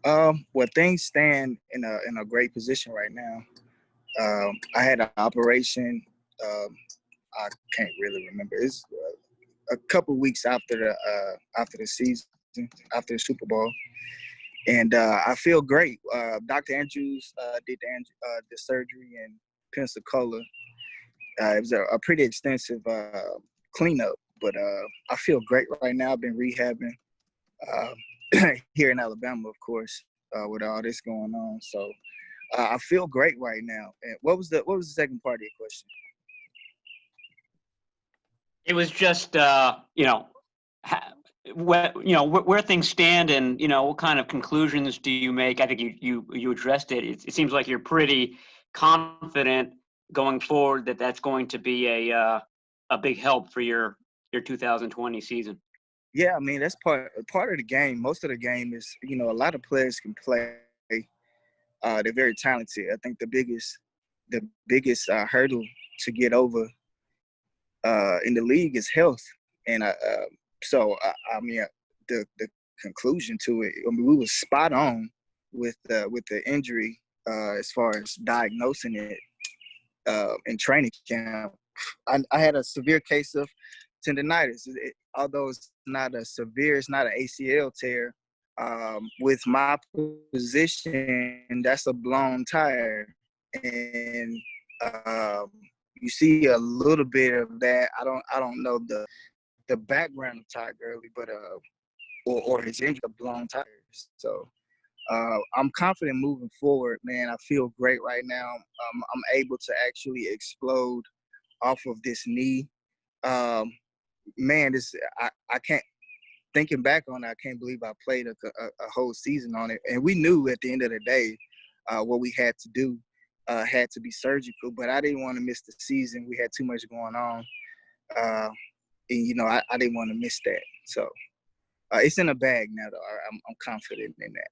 Well, things stand in a great position right now. I had an operation. Um, I can't really remember. It's a couple weeks after the season, after the Super Bowl, and I feel great. Dr. Andrews did the surgery in Pensacola. It was a pretty extensive cleanup, but I feel great right now. I've been rehabbing here in Alabama, of course, with all this going on. So I feel great right now. And what was the second part of your question? It was just, where things stand, and what kind of conclusions do you make? I think you addressed it. It seems like you're pretty confident going forward that that's going to be a big help for your 2020 season. Yeah, I mean that's part of the game. Most of the game is a lot of players can play. They're very talented. I think the biggest hurdle to get over in the league is health, and I mean the conclusion to it. I mean we were spot on with the injury as far as diagnosing it in training camp. I had a severe case of tendonitis. Although it's not an ACL tear. With my position, that's a blown tire, and you see a little bit of that. I don't know the background of Ty Gurley, but or his injury, blown tires. So I'm confident moving forward, man. I feel great right now. I'm able to actually explode off of this knee. Um, man, I can't. Thinking back on it, I can't believe I played a whole season on it. And we knew at the end of the day what we had to do had to be surgical, but I didn't want to miss the season. We had too much going on. Uh, and, I didn't want to miss that. So it's in a bag now, though. I'm confident in that.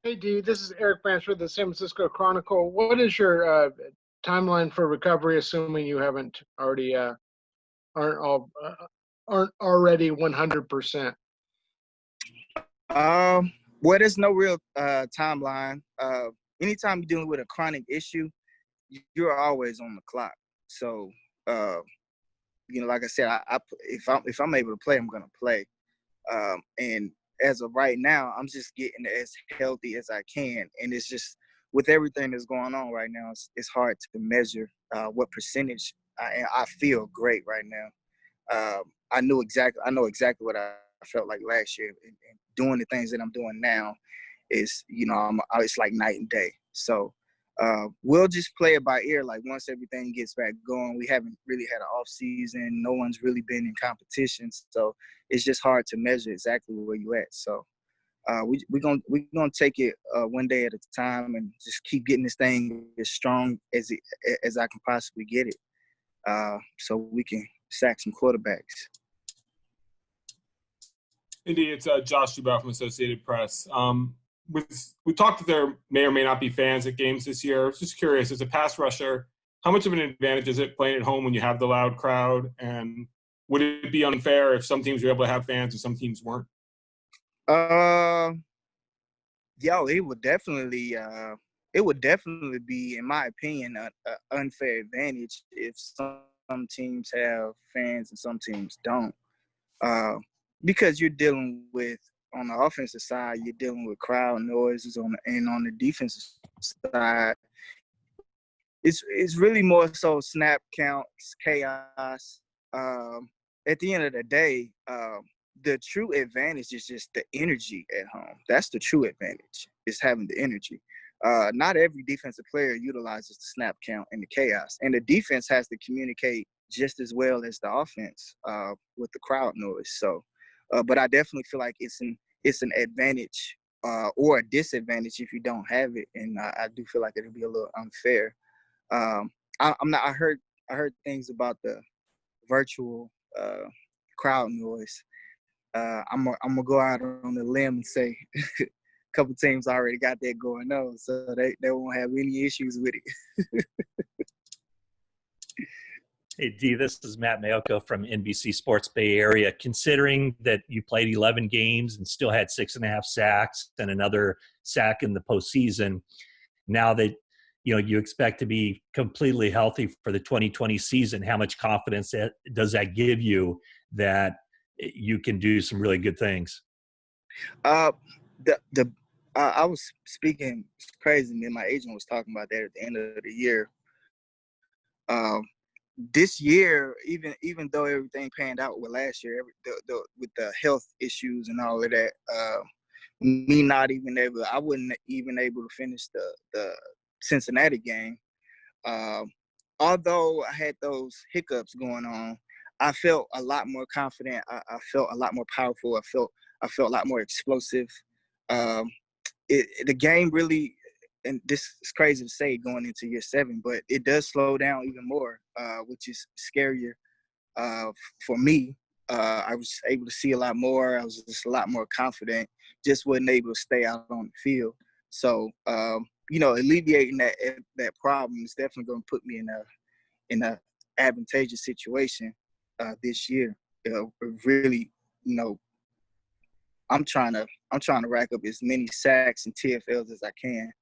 Hey, D, this is Eric Bransford, the San Francisco Chronicle. What is your timeline for recovery, assuming you haven't already aren't already 100%? Well, there's no real timeline. Anytime you're dealing with a chronic issue, you're always on the clock. So, like I said, if I'm able to play, I'm gonna play. And as of right now, I'm just getting as healthy as I can. And it's just with everything that's going on right now, it's hard to measure what percentage. I feel great right now. I know exactly what I felt like last year, and doing the things that I'm doing now is, it's like night and day. So we'll just play it by ear. Like once everything gets back going, we haven't really had an off season. No one's really been in competition, so it's just hard to measure exactly where you at. So we're gonna take it one day at a time and just keep getting this thing as strong as I can possibly get it, so we can sack some quarterbacks. Indeed, it's Josh Dubow from Associated Press. We talked that there may or may not be fans at games this year. I was just curious, as a pass rusher, how much of an advantage is it playing at home when you have the loud crowd? And would it be unfair if some teams were able to have fans and some teams weren't? It would definitely be, in my opinion, an unfair advantage if some teams have fans and some teams don't. Because you're dealing with, on the offensive side, you're dealing with crowd noises and on the defensive side, it's really more so snap counts, chaos. At the end of the day, the true advantage is just the energy at home. That's the true advantage, is having the energy. Not every defensive player utilizes the snap count and the chaos, and the defense has to communicate just as well as the offense with the crowd noise. So, but I definitely feel like it's an advantage or a disadvantage if you don't have it, and I do feel like it'll be a little unfair. I heard things about the virtual crowd noise. I'm gonna go out on a limb and say a couple teams already got that going on, so they won't have any issues with it. Hey, Dee, this is Matt Mayoko from NBC Sports Bay Area. Considering that you played 11 games and still had 6.5 sacks and another sack in the postseason, now that you expect to be completely healthy for the 2020 season, how much confidence does that give you that you can do some really good things? I was speaking crazy, and my agent was talking about that at the end of the year. This year, even though everything panned out with last year, with the health issues and all of that, I wouldn't even able to finish the Cincinnati game. Although I had those hiccups going on, I felt a lot more confident. I felt a lot more powerful. I felt a lot more explosive. The game really, and this is crazy to say going into year 7, but it does slow down even more, which is scarier for me. I was able to see a lot more. I was just a lot more confident. Just wasn't able to stay out on the field. So, alleviating that problem is definitely going to put me in a advantageous situation this year. Really, I'm trying to rack up as many sacks and TFLs as I can,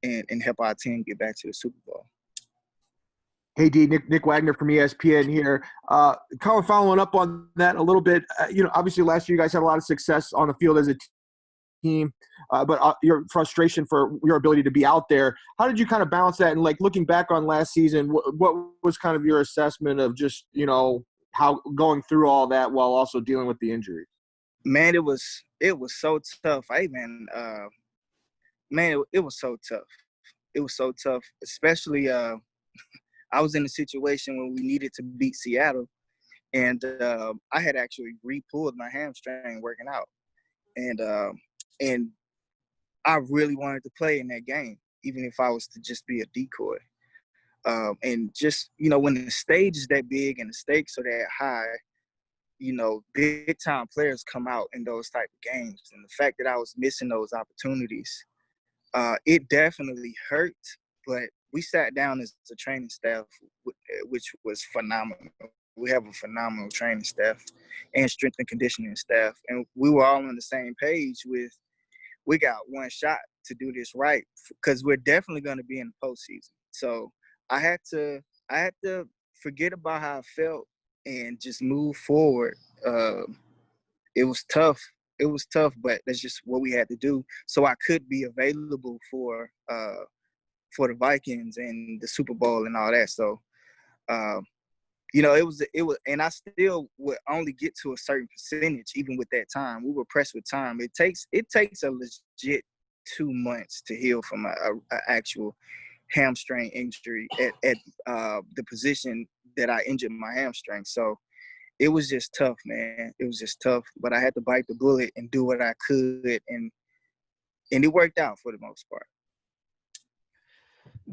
and help our team get back to the Super Bowl. Hey, D, Nick Wagner from ESPN here. Kind of following up on that a little bit. Obviously last year you guys had a lot of success on the field as a team, but your frustration for your ability to be out there. How did you kind of balance that? And looking back on last season, what was kind of your assessment of just how going through all that while also dealing with the injuries? Man, it was so tough. It was so tough. It was so tough, especially. I was in a situation when we needed to beat Seattle, and I had actually re-pulled my hamstring working out, and I really wanted to play in that game, even if I was to just be a decoy. And just when the stage is that big and the stakes are that high, big time players come out in those type of games, and the fact that I was missing those opportunities, it definitely hurt. But we sat down as a training staff, which was phenomenal. We have a phenomenal training staff and strength and conditioning staff. And we were all on the same page with, we got one shot to do this right, because we're definitely going to be in the postseason. So I had to forget about how I felt and just move forward. It was tough. But that's just what we had to do. So I could be available for the Vikings and the Super Bowl and all that. So, it was, and I still would only get to a certain percentage, even with that time. We were pressed with time. It takes a legit 2 months to heal from a actual hamstring injury at the position that I injured my hamstring. So it was just tough, man. It was just tough, but I had to bite the bullet and do what I could, and it worked out for the most part.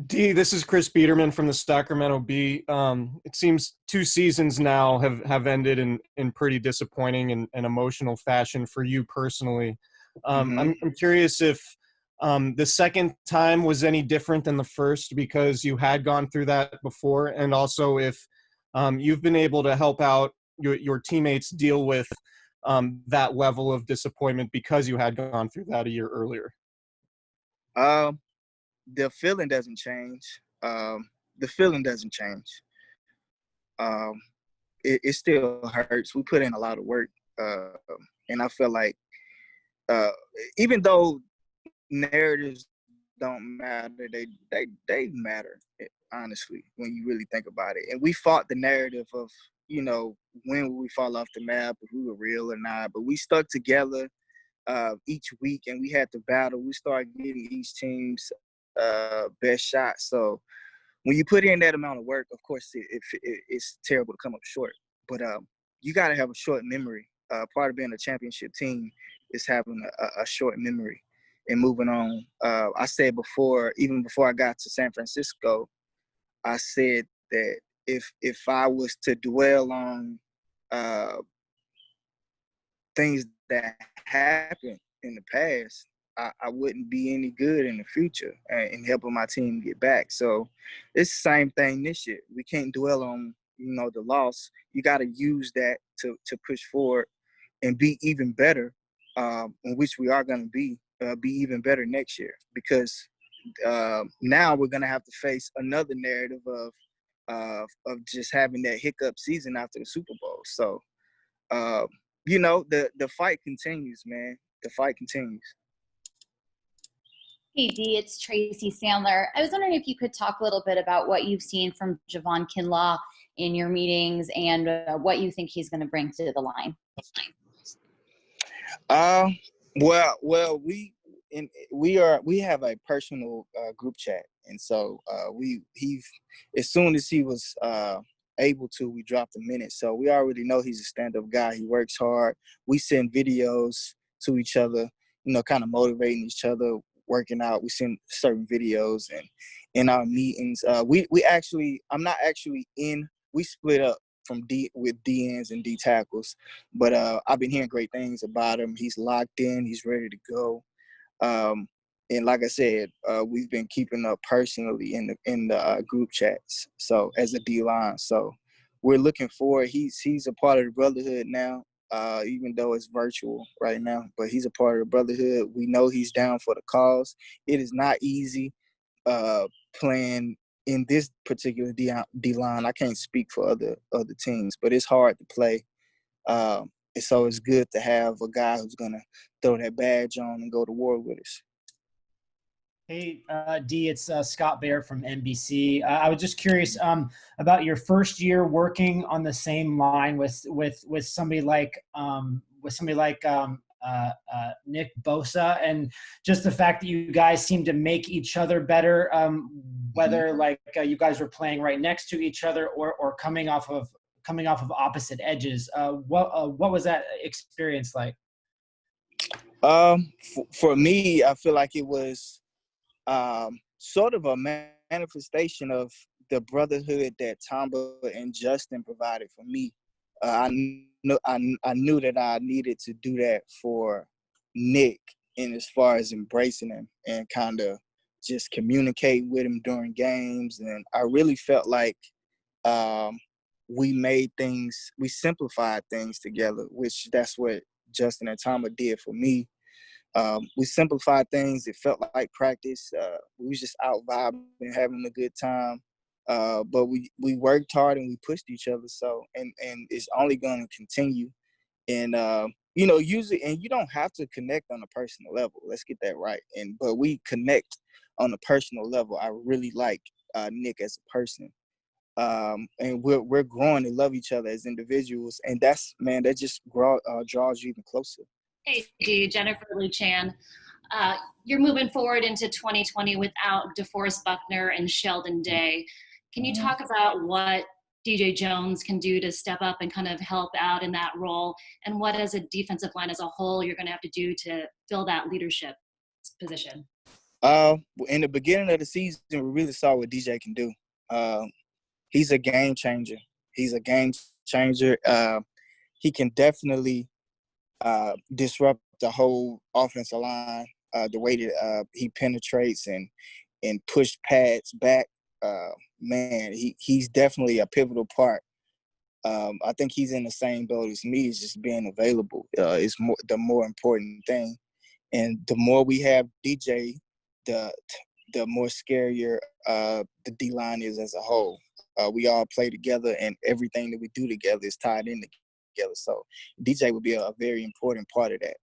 D, this is Chris Biederman from the Sacramento Bee. It seems 2 seasons now have ended in pretty disappointing and emotional fashion for you personally. I'm curious if the second time was any different than the first, because you had gone through that before, and also if you've been able to help out your teammates deal with that level of disappointment because you had gone through that a year earlier. The feeling doesn't change. The feeling doesn't change. It still hurts. We put in a lot of work, and I feel like even though narratives don't matter, they matter, honestly, when you really think about it. And we fought the narrative of when would we fall off the map, if we were real or not, but we stuck together each week, and we had to battle. We started getting each team's best shot. So when you put in that amount of work, of course it's terrible to come up short, but you got to have a short memory. Part of being a championship team is having a short memory and moving on. I said before, even before I got to San Francisco, I said that if I was to dwell on things that happened in the past, I wouldn't be any good in the future in helping my team get back. So it's the same thing this year. We can't dwell on, the loss. You got to use that to push forward and be even better, in which we are going to be even better next year, because now we're going to have to face another narrative of just having that hiccup season after the Super Bowl. So, the fight continues, man. The fight continues. Hey, Dee, it's Tracy Sandler. I was wondering if you could talk a little bit about what you've seen from Javon Kinlaw in your meetings and what you think he's going to bring to the line. Well, we have a personal group chat, and so as soon as he was able to, we dropped a minute. So we already know he's a stand-up guy. He works hard. We send videos to each other, kind of motivating each other, working out. We send certain videos, and in our meetings, I'm not actually in. We split up with DNs and D tackles, but I've been hearing great things about him. He's locked in. He's ready to go. And like I said, we've been keeping up personally in the group chats. So as a D line, so we're looking forward. He's a part of the brotherhood now, even though it's virtual right now. But he's a part of the brotherhood. We know he's down for the cause. It is not easy playing in this particular D line. I can't speak for other teams, but it's hard to play. And so it's good to have a guy who's gonna throw that badge on and go to war with us. Hey, Dee, it's Scott Bair from NBC. I was just curious about your first year working on the same line with somebody like Nick Bosa, and just the fact that you guys seem to make each other better, whether you guys were playing right next to each other or coming off of opposite edges. What was that experience like? For me, I feel like it was sort of a manifestation of the brotherhood that Tamba and Justin provided for me. I knew that I needed to do that for Nick, in as far as embracing him and kind of just communicate with him during games. And I really felt like we simplified things together, which that's what Justin and Tama did for me. We simplified things. It felt like practice. We was just out vibing, having a good time. But we worked hard and we pushed each other. So, and it's only going to continue. And, usually, and you don't have to connect on a personal level. Let's get that right. But we connect on a personal level. I really like Nick as a person. And we're growing to love each other as individuals. And that just draws you even closer. Hey, Dee, Jennifer Luchan. You're moving forward into 2020 without DeForest Buckner and Sheldon Day. Can you talk about what DJ Jones can do to step up and kind of help out in that role, and what as a defensive line as a whole you're going to have to do to fill that leadership position? In the beginning of the season, we really saw what DJ can do. He's a game changer. He can definitely disrupt the whole offensive line, the way that he penetrates and push pads back. He's definitely a pivotal part. I think he's in the same boat as me. It's just being available is the more important thing. And the more we have DJ, the more scarier the D-line is as a whole. We all play together, and everything that we do together is tied in together. So DJ would be a very important part of that.